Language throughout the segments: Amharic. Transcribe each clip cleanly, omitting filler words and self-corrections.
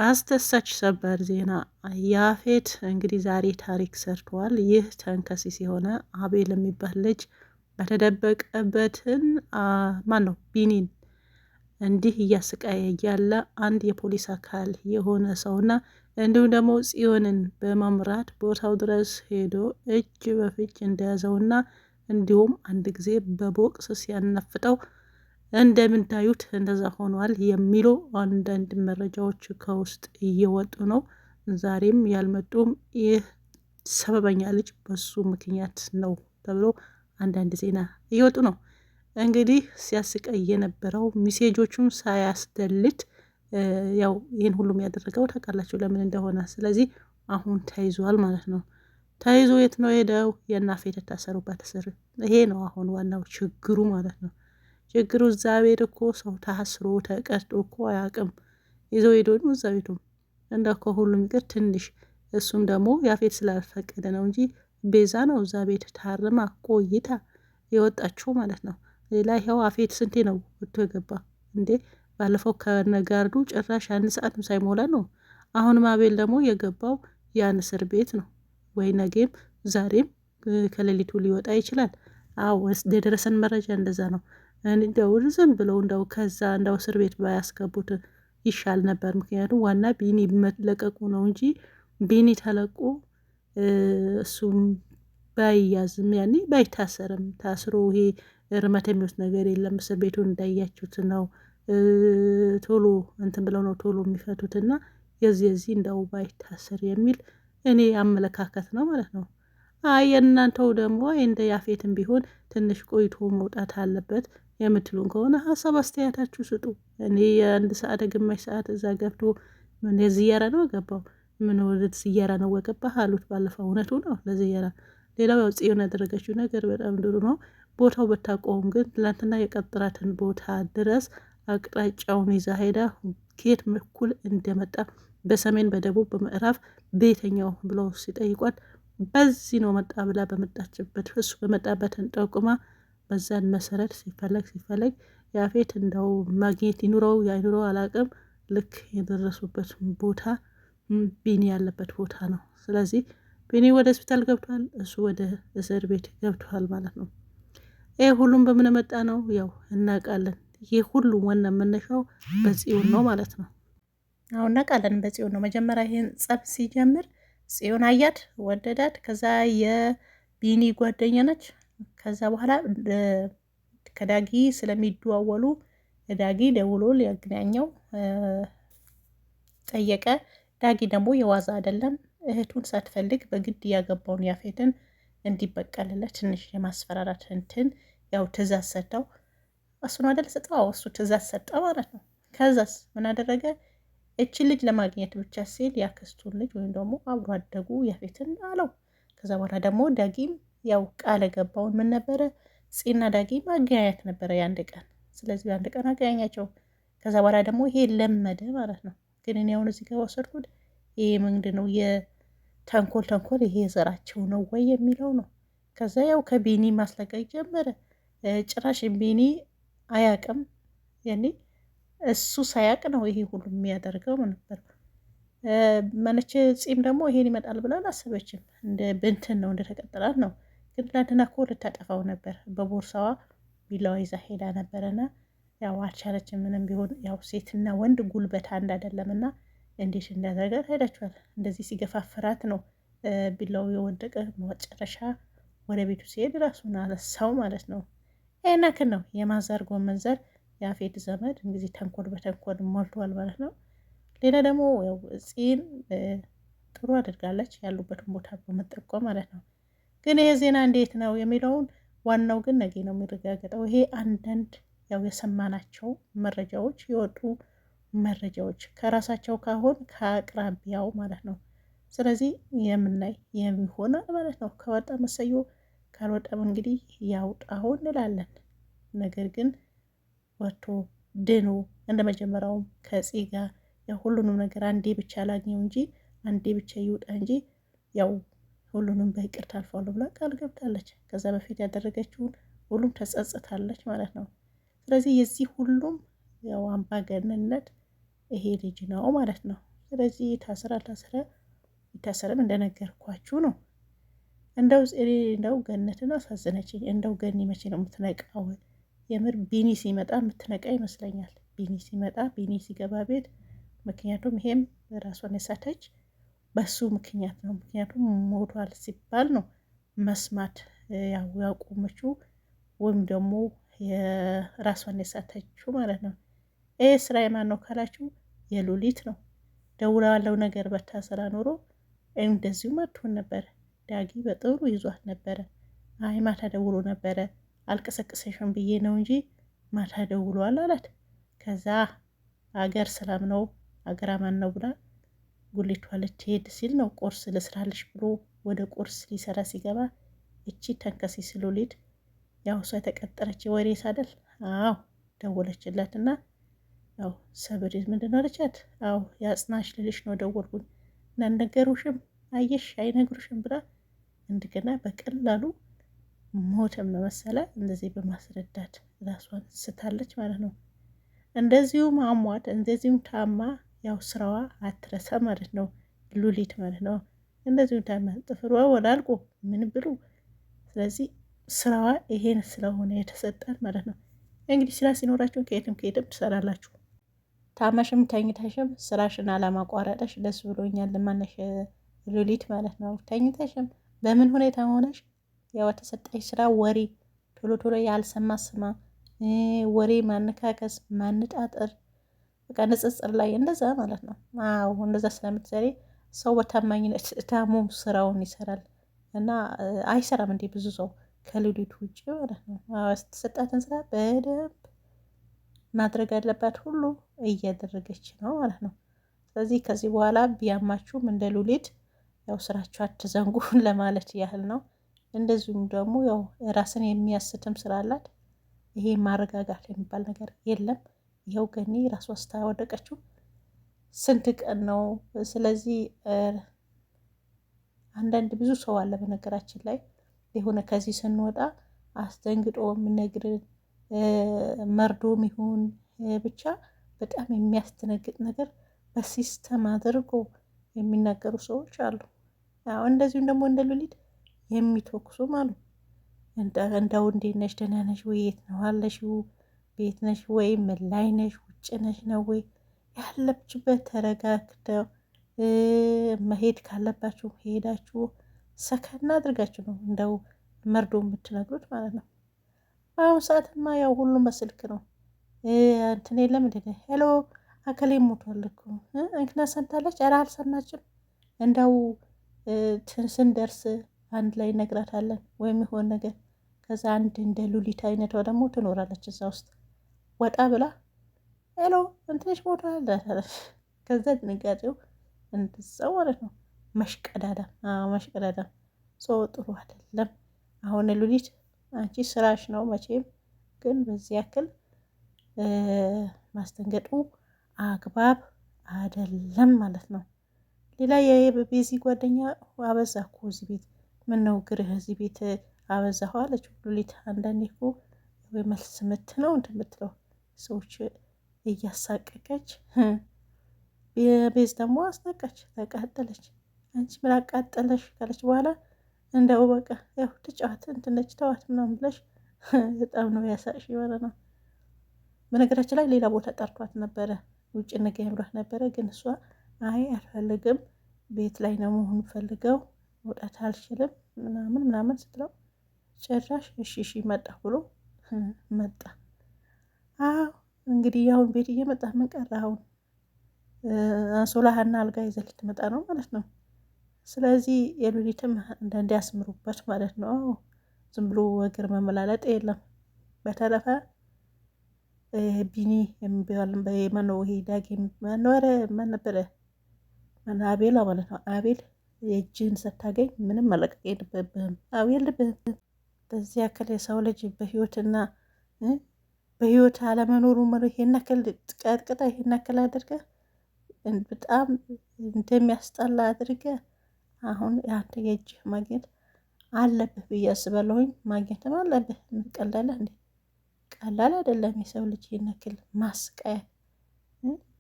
አስደሳች ሰበር ዜና ያፌት እንግዲህ ዛሬ ታሪክ ሰርቷል። ይህ ተንከሲስ የሆነ አቤል የሚባል ልጅ በተደበቀበትን ማን ነው ቢኒን እንዲህ እያሰቃየ እያለ አንድ የፖሊስ አካል የሆነ ሰውና እንዲሁም ደግሞ ጽዮንን በመምራት ቦታው ድረስ ሄዶ እጅ በፍንጅ እንደያዘውና እንዲሁም አንድ ጊዜ በቦክስ ሲያነፍጠው እንደምታዩት እንደዛ ሆኗል የሚሉ አንዳንድ መረጃዎች ከውስጥ እየወጡ ነው። ዛሬም ያልመጡም ይህ ሰበበኛ ልጅ በሱ ምክንያት ነው ተብሎ አንዳንድ ዜና እየወጡ ነው። እንግዲህ ሲያስቀይ የነበረው ሚሴጆቹን ሳያስደልት ያው ይህን ሁሉም ያደረገው ታውቃላችሁ ለምን እንደሆነ። ስለዚህ አሁን ተይዟል ማለት ነው። ተይዞ የት ነው ሄደው? የናፌት የታሰሩበት እስር ይሄ ነው አሁን ዋናው ችግሩ ማለት ነው። ችግሩ እዛ ቤት እኮ ሰው ታስሮ ተቀጥቶ እኮ አያውቅም። ይዘው ሄዶ ነው እዛ ቤቱም እንደ ከሁሉም ይቅር ትንሽ እሱም ደግሞ ያፌት ስላልፈቀደ ነው እንጂ ቤዛ ነው እዛ ቤት ታርማ ቆይታ የወጣችው ማለት ነው። ሌላ ይኸው አፌት ስንቴ ነው ወጥቶ የገባ እንዴ? ባለፈው ከነጋርዱ ጭራሽ 1 ሰዓትም ሳይሞላ ነው። አሁንም አቤል ደግሞ የገባው ያን እስር ቤት ነው። ወይ ነገም ዛሬም ከሌሊቱ ሊወጣ ይችላል። አዎ የደረሰን መረጃ እንደዛ ነው። እንደው ዝም ብለው እንደው ከዛ እንደው እስር ቤት ባያስገቡት ይሻል ነበር። ምክንያቱም ዋና ቢኒ መለቀቁ ነው እንጂ ቢኒ ተለቆ እሱም ባይያዝም ያኔ ባይታሰርም ታስሮ ይሄ እርመት የሚወስድ ነገር የለም። እስር ቤቱን እንዳያችሁት ነው። ቶሎ እንትን ብለው ነው ቶሎ የሚፈቱትና የዚህ እንደው ባይታሰር የሚል እኔ አመለካከት ነው ማለት ነው። አይ የእናንተው ደግሞ እንደ ያፌትም ቢሆን ትንሽ ቆይቶ መውጣት አለበት የምትሉን ከሆነ ሀሳብ አስተያየታችሁ ስጡ። እኔ የአንድ ሰዓት ግማሽ ሰዓት እዛ ገብቶ ምን የዝያራ ነው ገባው ምን ወደ ዝያራ ነው ወገባህ አሉት ባለፈው። እውነቱ ነው ለዝያራ። ሌላው ያው ጽዮን ያደረገችው ነገር በጣም ድሩ ነው። ቦታው በታቆም ግን ትላንትና የቀጠራትን ቦታ ድረስ አቅጣጫውን ይዛ ሄዳ ከየት በኩል እንደመጣ በሰሜን በደቡብ በምዕራብ በየትኛው ብለው ሲጠይቋት በዚህ ነው መጣ ብላ በመጣችበት እሱ በመጣበትን ጠቁማ በዛን መሰረት ሲፈለግ ያፌት እንደው ማግኘት ይኑረው ያይኑረው አላቅም። ልክ የደረሱበት ቦታ ቢኒ ያለበት ቦታ ነው። ስለዚህ ቢኒ ወደ ሆስፒታል ገብቷል፣ እሱ ወደ እስር ቤት ገብቷል ማለት ነው። ይህ ሁሉም በምን መጣ ነው ያው እናውቃለን። ይህ ሁሉ ዋና መነሻው በጽዮን ነው ማለት ነው። አሁን እናውቃለን በጽዮን ነው። መጀመሪያ ይሄን ጸብ ሲጀምር ጽዮን አያት፣ ወደዳት። ከዛ የቢኒ ጓደኛ ነች። ከዛ በኋላ ከዳጊ ስለሚደዋወሉ ዳጊ ደውሎ ሊያገናኘው ጠየቀ። ዳጊ ደግሞ የዋዛ አይደለም እህቱን ሳትፈልግ በግድ ያገባውን ያፌትን እንዲበቀልለት ትንሽ የማስፈራራት እንትን ያው ትእዛዝ ሰጠው። እሱን አይደል ሰጠው እሱ ትእዛዝ ሰጠ ማለት ነው። ከዛስ ምን አደረገ? እቺ ልጅ ለማግኘት ብቻ ሲል ያክስቱን ልጅ ወይም ደግሞ አብሮ አደጉ ያፌትን አለው። ከዛ በኋላ ደግሞ ዳጊም ያው ቃል ገባውን ምን ነበረ ጽና ዳጊ ማገናኘት ነበረ የአንድ ቀን። ስለዚህ በአንድ ቀን አገናኛቸው። ከዛ በኋላ ደግሞ ይሄ ለመደ ማለት ነው። ግን እኔ አሁን እዚህ ጋር ወሰድኩት ይሄ ምንድን ነው የተንኮል ይሄ ዘራቸው ነው ወይ የሚለው ነው። ከዛ ያው ከቢኒ ማስለቀቅ ጀመረ። ጭራሽ ቢኒ አያቅም ያኔ እሱ ሳያቅ ነው ይሄ ሁሉ የሚያደርገው ነበር። መነች ጺም ደግሞ ይሄን ይመጣል ብላ አላሰበችም። እንደ ብንትን ነው እንደተቀጠላት ነው። ግን ትናንትና እኮ ልታጠፋው ነበር በቦርሳዋ ቢላዋ ይዛ ሄዳ ነበረና ያው አልቻለችም። ምንም ቢሆን ያው ሴትና ወንድ ጉልበት አንድ አይደለምና እንዴት እንዳደረጋት ሄዳችኋል። እንደዚህ ሲገፋፍራት ነው ቢላው የወደቀ። መጨረሻ ወደ ቤቱ ሲሄድ ራሱን አነሳው ማለት ነው። አይናክን ነው የማዘር ጎመንዘር ያፌት ዘመድ እንግዲህ ተንኮል በተንኮል ሞልቷል ማለት ነው። ሌላ ደግሞ ያው ጺን ጥሩ አድርጋለች ያሉበትን ቦታ በመጠቆም ማለት ነው። ግን ይሄ ዜና እንዴት ነው የሚለውን ዋናው ግን ነገ ነው የሚረጋገጠው። ይሄ አንዳንድ ያው የሰማናቸው መረጃዎች የወጡ መረጃዎች ከራሳቸው ካሁን ከአቅራቢያው ማለት ነው። ስለዚህ የምናይ የሚሆነ ማለት ነው። ከወጣ መሰዮ ካልወጣም እንግዲህ ያውጣው እንላለን። ነገር ግን ወጥቶ ድኖ እንደ መጀመሪያውም ከጽ ጋር ያው ሁሉንም ነገር አንዴ ብቻ ላግኘው እንጂ አንዴ ብቻ ይውጣ እንጂ ያው ሁሉንም በይቅርታ አልፏለሁ ብላ ቃል ገብታለች። ከዛ በፊት ያደረገችውን ሁሉም ተጸጽታለች ማለት ነው። ስለዚህ የዚህ ሁሉም ያው አምባገነንነት ይሄ ልጅ ነው ማለት ነው። ስለዚህ ይታሰራል እንደነገርኳችሁ ነው። እንደው ገነትን አሳዘነችኝ። እንደው ገኒ መቼ ነው የምትነቃው? የምር ቢኒ ሲመጣ የምትነቃ ይመስለኛል። ቢኒ ሲገባ ቤት፣ ምክንያቱም ይሄም ራሷን የሳተች በሱ ምክንያት ነው። ምክንያቱም ሞቷል ሲባል ነው መስማት ያቆመችው ወይም ደግሞ የራሷን የሳተችው ማለት ነው። ይህ ስራ የማን ነው ካላችሁ የሉሊት ነው። ደውላ ያለው ነገር በታሰራ ኖሮ እንደዚሁም አትሆን ነበረ። ዳጊ በጥሩ ይዟት ነበረ። አይ ማታ ደውሎ ነበረ አልቀሰቅሰሽም ብዬ ነው እንጂ ማታ ደውሏል አላት። ከዛ አገር ሰላም ነው አገር አማን ነው ብላ ጉሊቷ ልትሄድ ሲል ነው ቁርስ ልስራልሽ ብሎ ወደ ቁርስ ሊሰራ ሲገባ እቺ ተንከሲስ ሉሊት ያው እሷ የተቀጠረች ወሬ ሳደል አዎ ደወለችለትና ያው ሰብሪ ምንድን አለቻት? አዎ ያጽናሽ ልልሽ ነው ደወልኩኝ እና ነገሩሽም አየሽ አይነግሩሽም ብላ እንደገና በቀላሉ ሞተም ነው መሰለ እንደዚህ በማስረዳት ራሷን ስታለች ማለት ነው። እንደዚሁም አሟት እንደዚሁም ታማ ያው ስራዋ አትረሳ ማለት ነው ሉሊት ማለት ነው። እንደዚሁም ታማ ጥፍሯ ወላልቆ ምን ብሉ ስለዚህ ስራዋ ይሄን ስለሆነ የተሰጠን ማለት ነው። እንግዲህ ስራ ሲኖራችሁ ከየትም ትሰራላችሁ። ታመሽም ተኝተሽም ስራሽን አለማቋረጠሽ ደስ ብሎኛል። ማነሽ ሉሊት ማለት ነው። ተኝተሽም በምን ሁኔታ ሆነሽ ያው የተሰጠሽ ስራ ወሬ ቶሎ ያልሰማ ስማ፣ ወሬ ማነካከስ፣ ማንጣጠር፣ በቃ ንጽጽር ላይ እንደዛ ማለት ነው። አዎ እንደዛ ስለምትሰሪ ሰው በታማኝነት ታሙም ስራውን ይሰራል እና አይሰራም እንዴ ብዙ ሰው ከሉሊት ውጭ ማለት ነው። የተሰጣትን ስራ በደንብ ማድረግ ያለባት ሁሉ እያደረገች ነው ማለት ነው። ስለዚህ ከዚህ በኋላ ቢያማችሁም እንደ ሉሊት ያው ስራችሁ አትዘንጉ ለማለት ያህል ነው። እንደዚሁም ደግሞ ያው ራስን የሚያስትም ስላላት ይሄ ማረጋጋት የሚባል ነገር የለም። ይኸው ገኒ ራሷ ስታወደቀችው ስንት ቀን ነው? ስለዚህ አንዳንድ ብዙ ሰው አለ በነገራችን ላይ የሆነ ከዚህ ስንወጣ አስደንግጦ የምነግርን መርዶም ይሁን ብቻ በጣም የሚያስደነግጥ ነገር በሲስተም አድርጎ የሚናገሩ ሰዎች አሉ። አዎ እንደዚሁም ደግሞ እንደ ሉሊት የሚተኩሱም አሉ። እንደው እንዴት ነሽ? ደህና ነሽ ወይ? የት ነው አለሽው? ቤት ነሽ ወይ? ምን ላይ ነሽ? ውጭ ነሽ ነው ወይ? ያለችበት ተረጋግተው መሄድ ካለባችሁ ሄዳችሁ ሰከና አድርጋችሁ ነው እንደው መርዶ የምትነግሩት ማለት ነው። በአሁኑ ሰዓትማ ያው ሁሉም በስልክ ነው። እንትን የለም እንደ ሄሎ አከሌ ሞቷል እኮ እንክና ሰምታለች። ኧረ አልሰማችም። እንደው ስንደርስ አንድ ላይ እነግራታለን ወይም የሆን ነገር። ከዛ አንድ እንደ ሉሊት አይነቷ ደግሞ ትኖራለች እዛ ውስጥ ወጣ ብላ ሄሎ እንትንሽ ሞቷል። ከዛ ድንጋጤው እንደዛው ማለት ነው። መሽቀዳዳም ሰው ጥሩ አይደለም። አሁን ሉሊት አንቺ ስራሽ ነው መቼም፣ ግን በዚህ ያክል ማስደንገጡ አግባብ አይደለም ማለት ነው። ሌላ የቤዚ ጓደኛ አበዛ እኮ እዚህ ቤት ምን ነው ግርህ እዚህ ቤት አበዛሁ አለች ሉሊት። አንዳንዴ እኮ ወይ መልስ ምት ነው እንደምትለው ሰዎች እያሳቀቀች ቤዝ ደግሞ አስነቃች፣ ተቃጠለች። አንቺ ምን አቃጠለሽ ካለች በኋላ እንደው በቃ ያው ትጫወት እንትነች ተዋት ምናምን ብለሽ በጣም ነው ያሳቅሽ የሆነ ነው። በነገራችን ላይ ሌላ ቦታ ጠርቷት ነበረ፣ ውጭ እንገኝ ብሏት ነበረ። ግን እሷ አይ አልፈልግም፣ ቤት ላይ ነው መሆን ፈልገው መውጣት አልችልም ምናምን ስትለው ጭራሽ እሺ መጣ ብሎ መጣ። አዎ እንግዲህ አሁን ቤት እየመጣ ምን ቀረ አሁን አንሶላህና አልጋ ይዘህ ልትመጣ ነው ማለት ነው። ስለዚህ የሉሊትም አንዳንዴ ያስምሩበት ማለት ነው። ዝም ብሎ እግር መመላለጥ የለም። በተረፈ ቢኒ የሚባል በማነው ይሄ ዳጊ ኧረ ማን ነበረ አቤላ ማለት ነው። አቤል የእጅህን ስታገኝ ምንም መለቀቅ የለብህም። አዎ የለብህም። በዚህ ያክል የሰው ልጅ በህይወትና በህይወት አለመኖሩ ይሄን ያክል ቀጥቅጠ ይሄን ያክል አድርገህ በጣም እንደሚያስጠላ አድርገህ አሁን ያንተ የእጅህ ማግኘት አለብህ ብዬ አስባለሁኝ። ማግኘትም አለብህ። ቀላል እንዴ? ቀላል አይደለም። የሰው ልጅ ይነክል ማስቀያ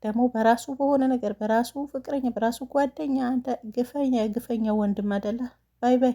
ደግሞ በራሱ በሆነ ነገር በራሱ ፍቅረኛ በራሱ ጓደኛ አንተ ግፈኛ የግፈኛ ወንድም አይደለ። ባይ ባይ።